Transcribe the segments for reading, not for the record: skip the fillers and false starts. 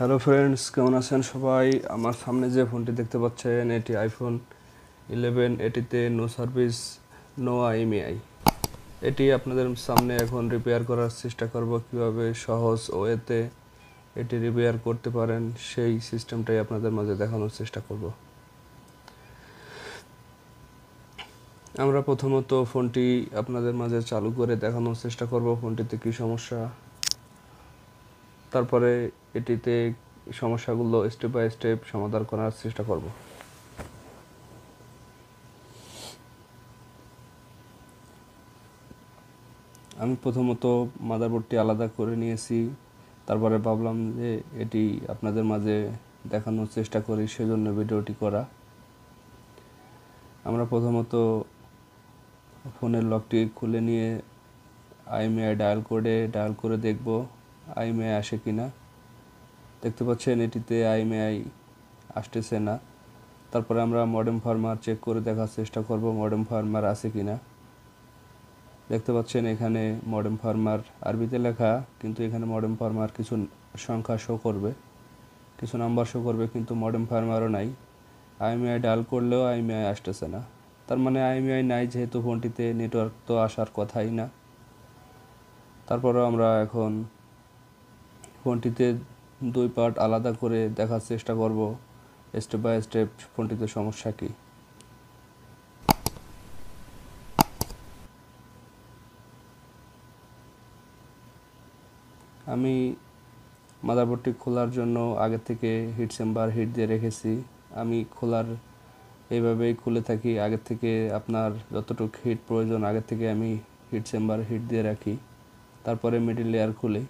Hello friends, কেমন আছেন সবাই? আমার সামনে যে ফোনটি দেখতে পাচ্ছেন এটি আইফোন 11। এটিতে নো সার্ভিস, নো ইমেই। এটি আপনাদের সামনে এখন রিপেয়ার করার চেষ্টা করব। কিভাবে সহজ ওয়েতে এটি রিপেয়ার করতে পারেন সেই সিস্টেমটাই আপনাদের মাঝে দেখানোর চেষ্টা করব। আমরা প্রথমত ফোনটি আপনাদের মাঝে চালু করে দেখানোর চেষ্টা করব ফোনটিতে কী সমস্যা। তারপরে এটিতে সমস্যাগুলো স্টেপ বাই স্টেপ সমাধান করার চেষ্টা করব। আমি প্রথমত মাদারবোর্ডটি আলাদা করে নিয়েছি। তারপরে ভাবলাম যে এটি আপনাদের মাঝে দেখানোর চেষ্টা করি, সেজন্য ভিডিওটি করা। আমরা প্রথমত ফোনের লকটি খুলে নিয়ে ইমেই ডায়াল করে দেখব ইমেই আসে কিনা। দেখতে পাচ্ছেন এটিতে ইমেই আসতেছে না। তারপরে আমরা মডেম ফার্মার চেক করে দেখার চেষ্টা করব মডেম ফার্মার আছে কিনা। দেখতে পাচ্ছেন এখানে মডেম ফার্মার আরবিতে লেখা, কিন্তু এখানে মডেম ফার্মার কিছু সংখ্যা শো করবে, কিছু নাম্বার শো করবে, কিন্তু মডেম ফার্মারও নাই। ইমেই ডায়াল করলেও ইমেই আসতেছে না। তার মানে ইমেই নাই, যেহেতু ফোনটিতে নেটওয়ার্ক তো আসার কথাই না। তারপরেও আমরা এখন ফোনটিতে দুই পার্ট আলাদা করে দেখার চেষ্টা করব স্টেপ বাই স্টেপ ফোনটিতে সমস্যা কী। আমি মাদারবোর্ডটি খোলার জন্য আগে থেকে হিট চেম্বার হিট দিয়ে রেখেছি। আমি এইভাবেই খুলে থাকি। আগে থেকে আপনার যতটুকু হিট প্রয়োজন আগে থেকে আমি হিট চেম্বার হিট দিয়ে রাখি, তারপরে মিডল লেয়ার খুলি।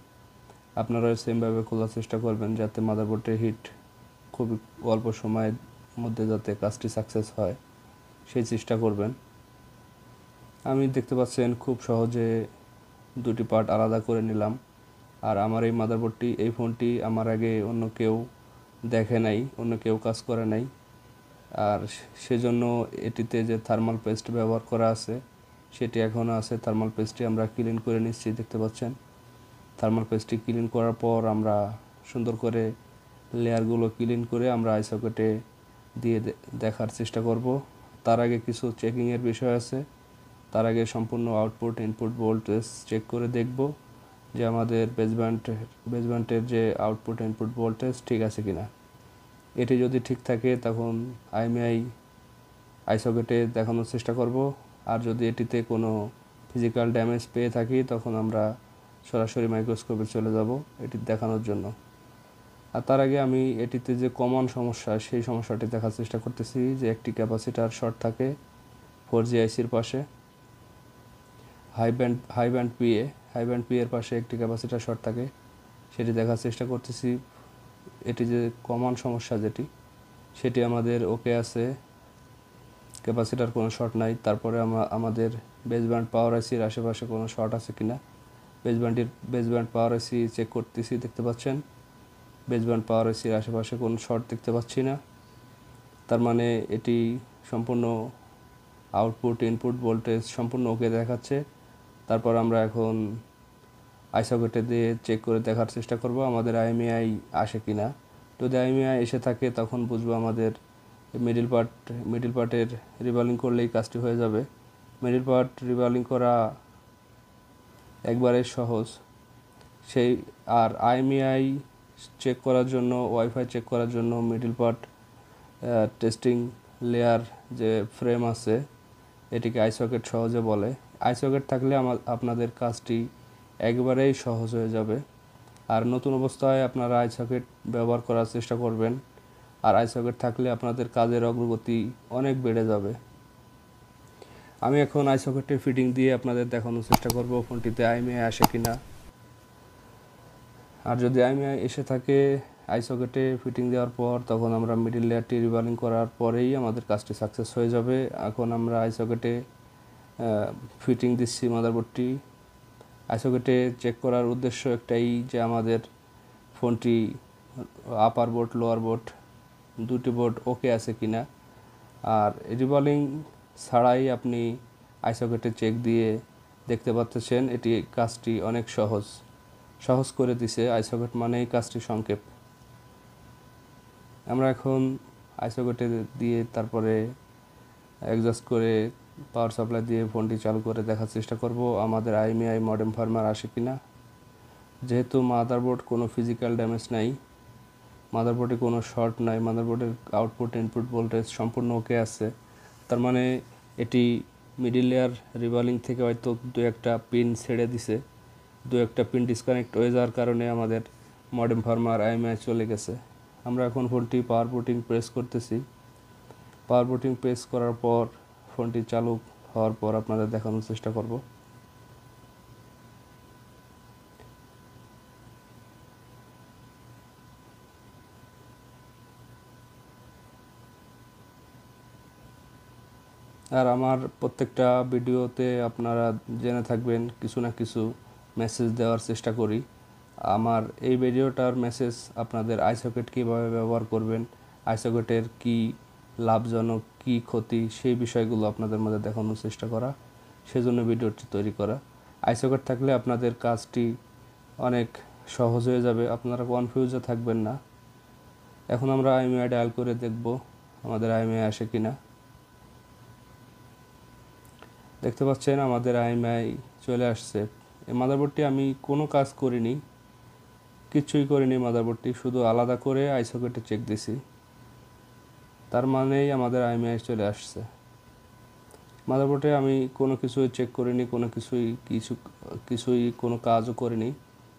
আপনারা সেমভাবে খোলার চেষ্টা করবেন যাতে মাদারবোর্ডের হিট খুবই অল্প সময়ের মধ্যে যাতে কাজটি সাকসেস হয় সেই চেষ্টা করবেন। আমি দেখতে পাচ্ছেন খুব সহজে দুটি পার্ট আলাদা করে নিলাম। আর আমার এই মাদারবোর্ডটি, এই ফোনটি আমার আগে অন্য কেউ দেখে নাই, অন্য কেউ কাজ করে নাই। আর সেজন্য এটিতে যে থার্মাল পেস্ট ব্যবহার করা আছে সেটি এখনও আছে। থার্মাল পেস্টটি আমরা ক্লিন করে নিচ্ছি, দেখতে পাচ্ছেন। থার্মাল পেস্টটি ক্লিন করার পর আমরা সুন্দর করে লেয়ারগুলো ক্লিন করে আমরা আইসকেটে দিয়ে দেখার চেষ্টা করব। তার আগে কিছু চেকিংয়ের বিষয় আছে। তার আগে সম্পূর্ণ আউটপুট ইনপুট ভোল্টেজ চেক করে দেখব যে আমাদের বেসব্যান্ডের যে আউটপুট ইনপুট ভোল্টেজ ঠিক আছে কিনা। এটি যদি ঠিক থাকে তখন আইসকেটে দেখানোর চেষ্টা করব। আর যদি এটিতে কোনো ফিজিক্যাল ড্যামেজ পেয়ে থাকি তখন আমরা সরাসরি মাইক্রোস্কোপে চলে যাব এটি দেখানোর জন্য। আর তার আগে আমি এটিতে যে কমন সমস্যা সেই সমস্যাটি দেখার চেষ্টা করতেছি, যে একটি ক্যাপাসিটার শর্ট থাকে 4G আইসির পাশে, হাই ব্যান্ড পি এর পাশে একটি ক্যাপাসিটার শর্ট থাকে, সেটি দেখার চেষ্টা করতেছি। এটি যে কমন সমস্যা সেটি আমাদের ওকে আছে, ক্যাপাসিটার কোনো শর্ট নাই। তারপরে আমাদের বেসব্যান্ড পাওয়ার আইসির আশেপাশে কোনো শর্ট আছে কিনা, বেসব্যান্ড পাওয়ার আইসি চেক করতেছি, দেখতে পাচ্ছেন বেসব্যান্ড পাওয়ার আইসির আশেপাশে কোনো শর্ট দেখতে পাচ্ছি না। তার মানে এটি সম্পূর্ণ আউটপুট ইনপুট ভোল্টেজ সম্পূর্ণ ওকে দেখাচ্ছে। তারপর আমরা এখন আইসকেটে দিয়ে চেক করে দেখার চেষ্টা করব আমাদের ইমেই আসে কিনা। যদি ইমেই এসে থাকে তখন বুঝবো আমাদের মিডিল পার্টের রিবালিং করলেই কাজটি হয়ে যাবে। মিডিল পার্ট রিবালিং করা একবারে সহজ। আর ইমেই চেক করার জন্য, ওয়াইফাই চেক করার জন্য মিডিল পার্ট টেস্টিং লেয়ার যে ফ্রেম আছে এটিকে আইসকেট সহজে বলে। আইসকেট থাকলে আপনাদের কাজটি একবারেই সহজ হয়ে যাবে। আর নতুন অবস্থায় আপনারা আইসকেট ব্যবহার করার চেষ্টা করবেন। আর আইসকেট থাকলে আপনাদের কাজের অগ্রগতি অনেক বেড়ে যাবে। আমি এখন আইসকেটের ফিটিং দিয়ে আপনাদের দেখানোর চেষ্টা করব ফোনটিতে ইমেই আসে কিনা। আর যদি ইমেই এসে থাকে আইসকেটে ফিটিং দেওয়ার পর তখন আমরা মিডিল লেয়ারটি রিবালিং করার পরেই আমাদের কাজটি সাকসেস হয়ে যাবে। এখন আমরা আইসকেটে ফিটিং দিচ্ছি মাদারবোর্ডটি। আইসকেটে চেক করার উদ্দেশ্য একটাই, যে আমাদের ফোনটি আপার বোর্ড লোয়ার বোর্ড দুটি বোর্ড ওকে আছে কিনা। আর রিবালিং ছাড়াই আপনি আইসকেটে চেক দিয়ে দেখতে পাচ্ছেন কাজটি অনেক সহজ করে দিছে। আইসকেট মানেই কাজটি সংক্ষেপ। আমরা এখন আইসোকেটে দিয়ে তারপরে অ্যাডজাস্ট করে পাওয়ার সাপ্লাই দিয়ে ফোনটি চালু করে দেখার চেষ্টা করব আমাদের imei মডেম ফার্মার আসে কিনা। যেহেতু মাদারবোর্ড কোনো ফিজিক্যাল ড্যামেজ নাই, মাদারবোর্ডে কোনো শর্ট নাই, মাদারবোর্ডের আউটপুট ইনপুট ভোল্টেজ সম্পূর্ণ ওকে আছে, তার মানে এটি মিডিল লেয়ার রিভলিং থেকে হয়তো দু একটা পিন ছেড়ে দিছে, দু একটা পিন ডিসকানেক্ট হয়ে যাওয়ার কারণে আমাদের মডেম ফার্মার imei চলে গেছে। আমরা এখন ফোনটি পাওয়ার বুটিং প্রেস করতেছি। পাওয়ার বুটিং প্রেস করার পর ফোনটি চালু হওয়ার পর আপনাদের দেখানোর চেষ্টা করব। আর আমার প্রত্যেকটা ভিডিওতে আপনারা জেনে থাকবেন কিছু না কিছু মেসেজ দেওয়ার চেষ্টা করি। আমার এই ভিডিওটার মেসেজ আপনাদের আইসকেট কীভাবে ব্যবহার করবেন, আইসকেটের কি লাভজনক কি ক্ষতি সেই বিষয়গুলো আপনাদের মধ্যে দেখানোর চেষ্টা করা, সেজন্য ভিডিওটি তৈরি করা। আইসকেট থাকলে আপনাদের কাজটি অনেক সহজ হয়ে যাবে, আপনারা কনফিউজে থাকবেন না। এখন আমরা imei ডায়াল করে দেখব আমাদের imei আসে কিনা। দেখতে পাচ্ছেন আমাদের imei চলে আসছে। এই মাদারবোর্ডটি আমি কোনো কাজ করিনি, কিছুই করিনি, মাদারবোর্ডটি শুধু আলাদা করে আইসকেটে চেক দিছি, তার মানেই আমাদের imei চলে আসছে। মাদারবোর্ডে আমি কোনো কিছুই চেক করিনি, কিছুই কোনো কাজও করিনি,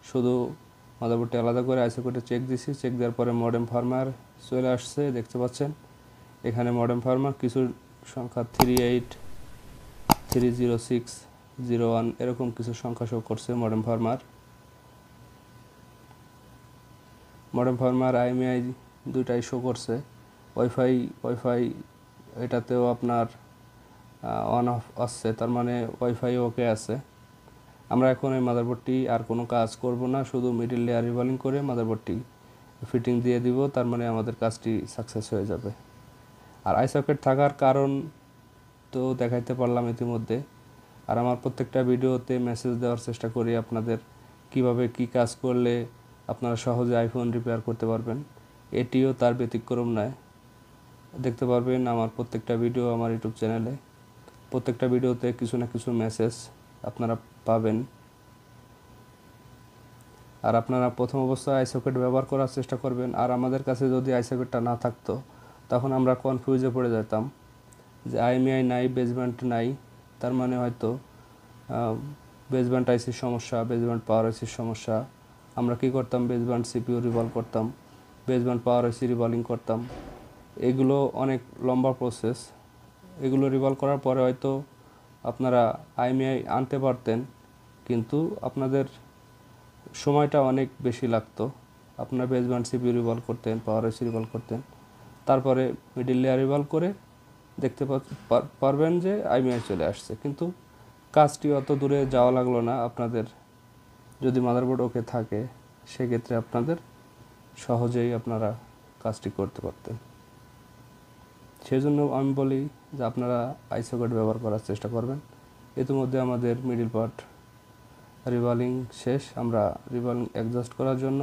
শুধু মাদারবোর্ডটি আলাদা করে আইসকেটে চেক দিছি। চেক দেওয়ার পরে মডেম ফার্মার চলে আসছে। দেখতে পাচ্ছেন এখানে মডেম ফার্মার কিছু সংখ্যা 38306001 এরকম কিছু সংখ্যা শো করছে। মডেম ফার্মার imei দুইটাই শো করছে। ওয়াইফাই এটাতেও আপনার অন অফ আসছে, তার মানে ওয়াইফাই ওকে আছে। আমরা এখন এই মাদারবোর্ডটি আর কোনো কাজ করব না, শুধু মিডল লেয়ার রিভলিং করে মাদারবোর্ডটি ফিটিং দিয়ে দিব, তার মানে আমাদের কাজটি সাকসেস হয়ে যাবে। আর আইসকেট থাকার কারণ তো দেখাইতে পারলাম ইতিমধ্যে। আর আমার প্রত্যেকটা ভিডিওতে মেসেজ দেওয়ার চেষ্টা করি আপনাদের কিভাবে কি কাজ করলে আপনারা সহজে আইফোন রিপেয়ার করতে পারবেন, এটিও তার ব্যতিক্রম নয়। দেখতে পারবেন আমার প্রত্যেকটা ভিডিও আমার ইউটিউব চ্যানেলে, প্রত্যেকটা ভিডিওতে কিছু না কিছু মেসেজ আপনারা পাবেন। আর আপনারা প্রথম অবস্থায় আইসকেট ব্যবহার করার চেষ্টা করবেন। আর আমাদের কাছে যদি আইসকেটটা না থাকতো তখন আমরা কনফিউজে পড়ে যেতাম যে imei নাই, বেসব্যান্ড নাই, তার মানে হয়তো বেসব্যান্ড আইসির সমস্যা, বেসব্যান্ড পাওয়ার আইসির সমস্যা। আমরা কি করতাম, বেসব্যান্ড সিপিইউ রিভলভ করতাম, বেসব্যান্ড পাওয়ার আইসি রিভলিং করতাম। এগুলো অনেক লম্বা প্রসেস। এগুলো রিভলভ করার পরে হয়তো আপনারা imei আনতে পারতেন, কিন্তু আপনাদের সময়টা অনেক বেশি লাগতো। আপনার বেসব্যান্ড সিপিইউ রিভলভ করতেন, পাওয়ার আইসি রিভলভ করতেন, তারপরে মিডল লেয়ার রিভলভ করে দেখতে পারবেন যে imei চলে আসছে। কিন্তু কাজটি অত দূরে যাওয়া লাগলো না। আপনাদের যদি মাদারবোর্ড ওকে থাকে সেক্ষেত্রে আপনাদের সহজেই আপনারা কাজটি করতে পারতেন। সেজন্য আমি বলি যে আপনারা আইসকেট ব্যবহার করার চেষ্টা করবেন। ইতিমধ্যে আমাদের মিডল পার্ট রিভলিং শেষ। আমরা রিভলিং অ্যাডজাস্ট করার জন্য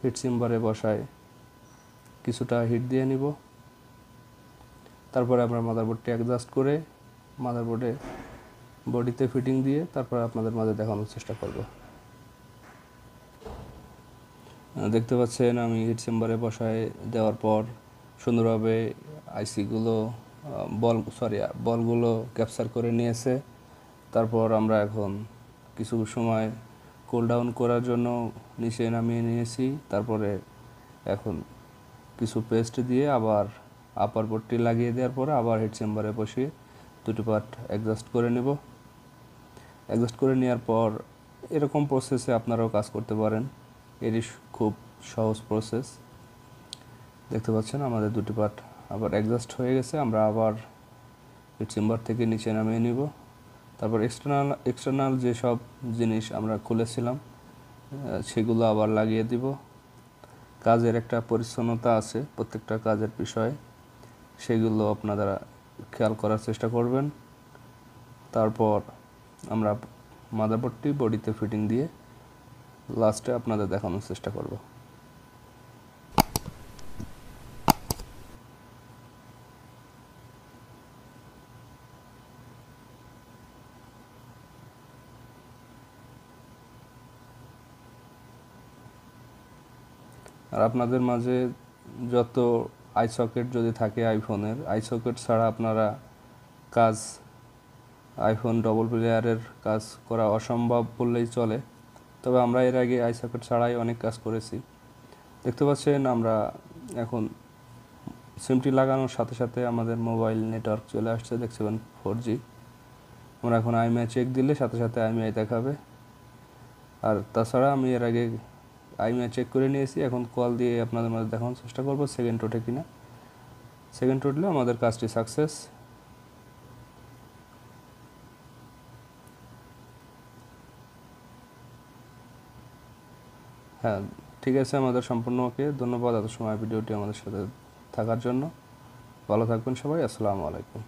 হিট চেম্বারে বসায় কিছুটা হিট দিয়ে নিব। তারপরে আমরা মাদারবোর্ডটি অ্যাডজাস্ট করে মাদারবোর্ডে বডিতে ফিটিং দিয়ে তারপরে আপনাদের মাঝে দেখানোর চেষ্টা করব। দেখতে পাচ্ছেন আমি হিট চেম্বারে বসায় দেওয়ার পর সুন্দরভাবে আইসিগুলো বলগুলো ক্যাপচার করে নিয়েছে। তারপর আমরা এখন কিছু সময় কুল ডাউন করার জন্য নিচে নামিয়ে নিয়েছি। তারপরে এখন কিছু পেস্ট দিয়ে আবার আপার বোর্ডটি লাগিয়ে দেওয়ার পরে আবার হিট চেম্বারে বসিয়ে দুটি পার্ট অ্যাডজাস্ট করে নেব। অ্যাডজাস্ট করে নেওয়ার পর এরকম প্রসেসে আপনারাও কাজ করতে পারেন, এটি খুব সহজ প্রসেস। দেখতে পাচ্ছেন আমাদের দুটি পার্ট আবার অ্যাডজাস্ট হয়ে গেছে। আমরা আবার হিট চেম্বার থেকে নিচে নামিয়ে নিব। তারপর এক্সটার্নাল যেসব জিনিস আমরা খুলেছিলাম সেগুলো আবার লাগিয়ে দিব। কাজের একটা পরিচ্ছন্নতা আছে প্রত্যেকটা কাজের বিষয়ে, সেগুলো আপনারা খেয়াল করার চেষ্টা করবেন। তারপর আমরা মাদারবোর্ডটি বডিতে ফিটিং দিয়ে লাস্টে আপনাদের দেখানোর চেষ্টা করব। আর আপনাদের মাঝে যত আইসকেট যদি থাকে আইফোনের, আইসকেট ছাড়া আপনারা কাজ আইফোন ডবল প্লেয়ারের কাজ করা অসম্ভব বললেই চলে। তবে আমরা এর আগে আইসকেট ছাড়াই অনেক কাজ করেছি। দেখতে পাচ্ছেন আমরা এখন সিমটি লাগানোর সাথে সাথে আমাদের মোবাইল নেটওয়ার্ক চলে আসছে, দেখছেন 4G। আমরা এখন আইএমআই চেক দিলে সাথে সাথে আইএমআই দেখাবে। আর তাছাড়া আমি এর আগে আইএমআই চেক করে নিয়েছি, এখন কল দিয়ে আপনাদের মাঝে দেখানোর চেষ্টা করবো সেকেন্ড ওঠে কিনা। সেকেন্ড উঠলে আমাদের কাজটি সাকসেস। হ্যাঁ, ঠিক আছে, আমাদের সম্পূর্ণ ওকে। ধন্যবাদ এত সময় ভিডিওটি আমাদের সাথে থাকার জন্য। ভালো থাকবেন সবাই। আসসালামু আলাইকুম।